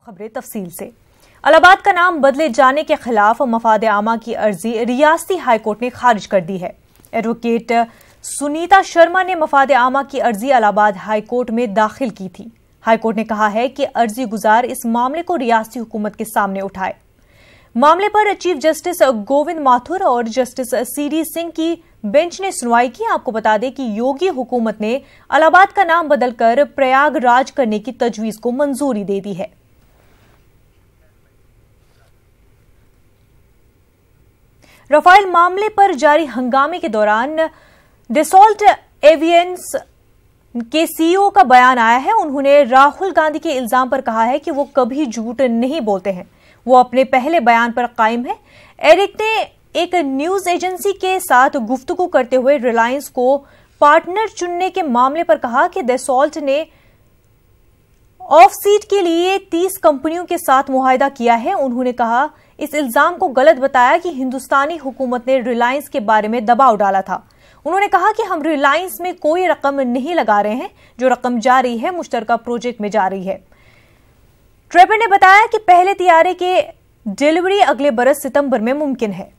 खबरें तफसील से। इलाहाबाद का नाम बदले जाने के खिलाफ मफाद आमा की अर्जी रियासती हाईकोर्ट ने खारिज कर दी है। एडवोकेट सुनीता शर्मा ने मफाद आमा की अर्जी इलाहाबाद हाईकोर्ट में दाखिल की थी। हाईकोर्ट ने कहा है कि अर्जी गुजार इस मामले को रियासती हुकूमत के सामने उठाए। मामले पर चीफ जस्टिस गोविंद माथुर और जस्टिस सीडी सिंह की बेंच ने सुनवाई की। आपको बता दें कि योगी हुकूमत ने इलाहाबाद का नाम बदलकर प्रयागराज करने की तजवीज को मंजूरी दे दी है। राफेल मामले पर जारी हंगामे के दौरान डसॉल्ट एवियंस के सीईओ का बयान आया है। उन्होंने राहुल गांधी के इल्जाम पर कहा है कि वो कभी झूठ नहीं बोलते हैं, वो अपने पहले बयान पर कायम है। एरिक ने एक न्यूज एजेंसी के साथ गुफ्तगू करते हुए रिलायंस को पार्टनर चुनने के मामले पर कहा कि डसॉल्ट ने ऑफ सीट के लिए 30 कंपनियों के साथ मुआहदा किया है। उन्होंने कहा इस इल्जाम को गलत बताया कि हिंदुस्तानी हुकूमत ने रिलायंस के बारे में दबाव डाला था। उन्होंने कहा कि हम रिलायंस में कोई रकम नहीं लगा रहे हैं, जो रकम जा रही है मुश्तरका प्रोजेक्ट में जा रही है। ट्रेपर ने बताया कि पहले तैयारे के डिलीवरी अगले बरस सितंबर में मुमकिन है।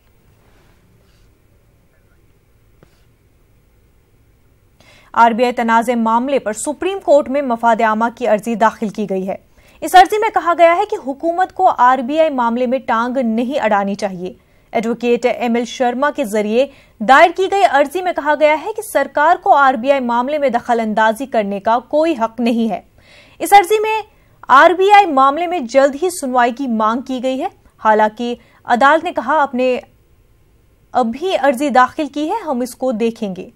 आरबीआई तनाज़े मामले पर सुप्रीम कोर्ट में मफाद आमा की अर्जी दाखिल की गई है। इस अर्जी में कहा गया है कि हुकूमत को आरबीआई मामले में टांग नहीं अड़ानी चाहिए। एडवोकेट एमएल शर्मा के जरिए दायर की गई अर्जी में कहा गया है कि सरकार को आरबीआई मामले में दखल अंदाजी करने का कोई हक नहीं है। इस अर्जी में आरबीआई मामले में जल्द ही सुनवाई की मांग की गई है। हालांकि अदालत ने कहा आपने अभी अर्जी दाखिल की है, हम इसको देखेंगे।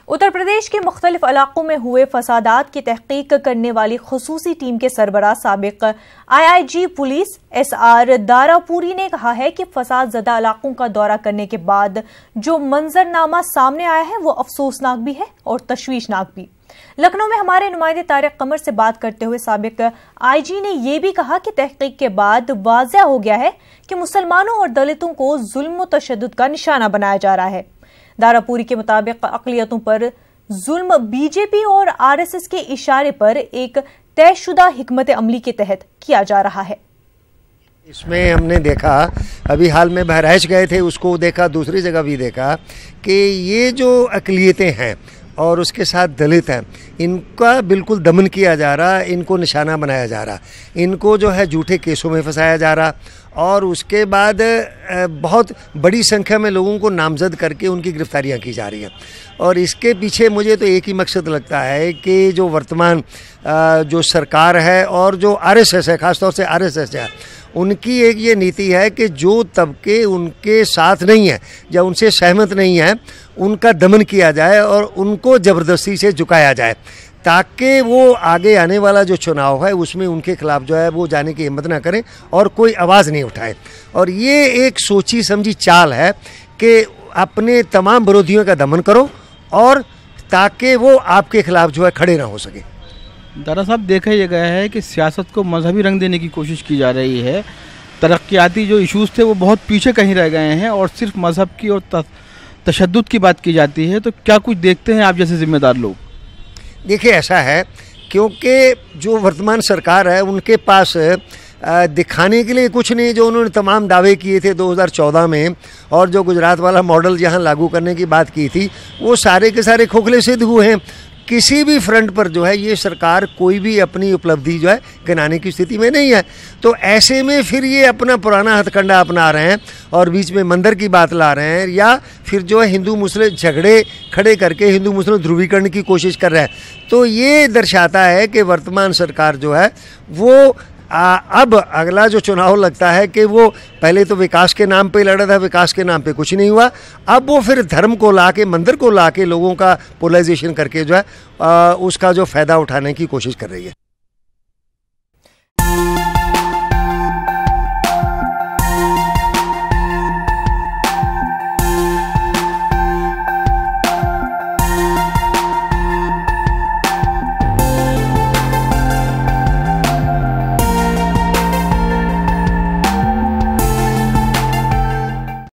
उत्तर प्रदेश के मुख्तलिफ इलाकों में हुए फसादात की तहकीक करने वाली खुसूसी टीम के सरबराह साबिक आईआईजी पुलिस एसआर दारापुरी ने कहा है कि फसाद ज़दा इलाकों का दौरा करने के बाद जो मंजरनामा सामने आया है वो अफसोसनाक भी है और तशवीशनाक भी। लखनऊ में हमारे नुमाइंदे तारिक कमर से बात करते हुए साबिक आईजी ने यह भी कहा कि तहकीक के बाद वाज़ेह हो गया है कि मुसलमानों और दलितों को जुल्म व तशद्दुद का निशाना बनाया जा रहा है। दारापुरी के मुताबिक अक़लियतों पर जुल्म बीजेपी और आरएसएस के इशारे पर एक तयशुदा हिकमत अमली के तहत किया जा रहा है। इसमें हमने देखा, अभी हाल में बहराइच गए थे, उसको देखा, दूसरी जगह भी देखा कि ये जो अक़लियतें हैं और उसके साथ दलित हैं, इनका बिल्कुल दमन किया जा रहा, इनको निशाना बनाया जा रहा, इनको जो है झूठे केसों में फंसाया जा रहा और उसके बाद बहुत बड़ी संख्या में लोगों को नामजद करके उनकी गिरफ्तारियां की जा रही हैं। और इसके पीछे मुझे तो एक ही मकसद लगता है कि जो वर्तमान जो सरकार है और जो आरएसएस है, ख़ासतौर से आरएसएस है, उनकी एक ये नीति है कि जो तबके उनके साथ नहीं है या उनसे सहमत नहीं है, उनका दमन किया जाए और उनको ज़बरदस्ती से झुकाया जाए, ताकि वो आगे आने वाला जो चुनाव है उसमें उनके खिलाफ जो है वो जाने की हिम्मत ना करें और कोई आवाज़ नहीं उठाए। और ये एक सोची समझी चाल है कि अपने तमाम विरोधियों का दमन करो और ताकि वो आपके खिलाफ जो है खड़े ना हो सके। दारा साहब, देखा यह गया है कि सियासत को मजहबी रंग देने की कोशिश की जा रही है। तरक्याती जो इश्यूज़ थे वो बहुत पीछे कहीं रह गए हैं और सिर्फ मजहब की और तशद्दुद की बात की जाती है। तो क्या कुछ देखते हैं आप जैसे जिम्मेदार लोग? देखिए, ऐसा है क्योंकि जो वर्तमान सरकार है उनके पास दिखाने के लिए कुछ नहीं। जो उन्होंने तमाम दावे किए थे 2014 में और जो गुजरात वाला मॉडल यहाँ लागू करने की बात की थी, वो सारे के सारे खोखले सिद्ध हुए हैं। किसी भी फ्रंट पर जो है ये सरकार कोई भी अपनी उपलब्धि जो है गिनाने की स्थिति में नहीं है। तो ऐसे में फिर ये अपना पुराना हथकंडा अपना रहे हैं और बीच में मंदिर की बात ला रहे हैं या फिर जो है हिंदू मुस्लिम झगड़े खड़े करके हिंदू मुस्लिम ध्रुवीकरण की कोशिश कर रहे हैं। तो ये दर्शाता है कि वर्तमान सरकार जो है वो अब अगला जो चुनाव लगता है कि वो पहले तो विकास के नाम पे लड़ा था, विकास के नाम पे कुछ नहीं हुआ, अब वो फिर धर्म को लाके, मंदिर को लाके लोगों का पोलराइजेशन करके जो है उसका जो फ़ायदा उठाने की कोशिश कर रही है।